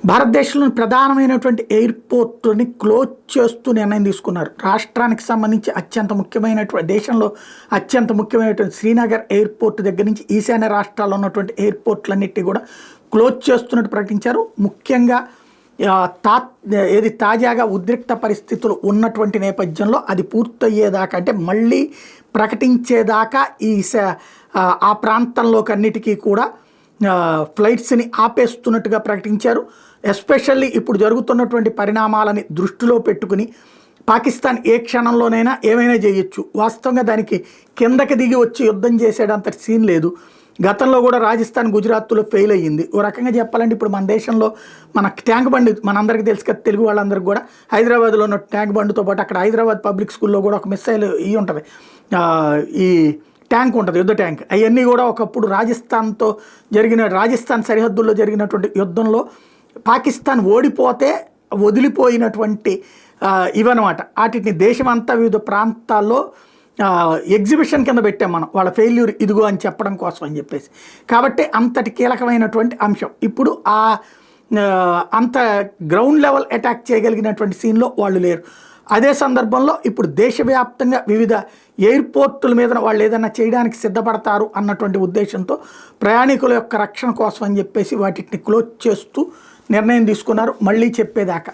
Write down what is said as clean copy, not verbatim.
భారతదేశంలోని ప్రధానమైనటువంటి ఎయిర్పోర్ట్ని క్లోజ్ చేస్తూ నిర్ణయం తీసుకున్నారు. రాష్ట్రానికి సంబంధించి అత్యంత ముఖ్యమైనటువంటి దేశంలో అత్యంత ముఖ్యమైనటువంటి శ్రీనగర్ ఎయిర్పోర్ట్ దగ్గర నుంచి ఈశాన్య రాష్ట్రాల్లో ఉన్నటువంటి ఎయిర్పోర్ట్లన్నిటి కూడా క్లోజ్ చేస్తున్నట్టు ప్రకటించారు. ముఖ్యంగా తాజాగా ఉద్రిక్త పరిస్థితులు ఉన్నటువంటి నేపథ్యంలో అది పూర్తయ్యేదాకా అంటే మళ్ళీ ప్రకటించేదాకా ఆ ప్రాంతంలోకి అన్నిటికీ కూడా ఫ్లైట్స్ని ఆపేస్తున్నట్టుగా ప్రకటించారు. ఎస్పెషల్లీ ఇప్పుడు జరుగుతున్నటువంటి పరిణామాలని దృష్టిలో పెట్టుకుని పాకిస్తాన్ ఏ క్షణంలోనైనా ఏమైనా చేయొచ్చు. వాస్తవంగా దానికి కిందకి దిగి వచ్చి యుద్ధం చేసేటంత సీన్ లేదు. గతంలో కూడా రాజస్థాన్ గుజరాత్లో ఫెయిల్ అయ్యింది. ఓ రకంగా చెప్పాలంటే ఇప్పుడు మన దేశంలో మన ట్యాంక్ బండి మనందరికీ తెలుసు కదా, తెలుగు వాళ్ళందరికీ కూడా హైదరాబాద్లో ఉన్న ట్యాంక్ బండితో పాటు అక్కడ హైదరాబాద్ పబ్లిక్ స్కూల్లో కూడా ఒక మిసైల్ ఇవి ఉంటుంది, ఈ ట్యాంక్ ఉంటుంది, యుద్ధ ట్యాంక్. అవన్నీ కూడా ఒకప్పుడు రాజస్థాన్ సరిహద్దుల్లో జరిగినటువంటి యుద్ధంలో పాకిస్తాన్ ఓడిపోతే వదిలిపోయినటువంటి ఇవన్నమాట. వాటిని దేశమంతా వివిధ ప్రాంతాల్లో ఎగ్జిబిషన్ కింద పెట్టాం మనం, వాళ్ళ ఫెయిల్యూర్ ఇదిగో అని చెప్పడం కోసం అని చెప్పేసి. కాబట్టి అంతటి కీలకమైనటువంటి అంశం. ఇప్పుడు అంత గ్రౌండ్ లెవెల్ అటాక్ చేయగలిగినటువంటి సీన్లో వాళ్ళు లేరు. అదే సందర్భంలో ఇప్పుడు దేశవ్యాప్తంగా వివిధ ఎయిర్పోర్టుల మీద వాళ్ళు ఏదైనా చేయడానికి సిద్ధపడతారు అన్నటువంటి ఉద్దేశంతో ప్రయాణికుల యొక్క రక్షణ కోసం అని చెప్పేసి వాటిని క్లోజ్ చేస్తూ నిర్ణయం తీసుకున్నారు, మళ్ళీ చెప్పేదాకా.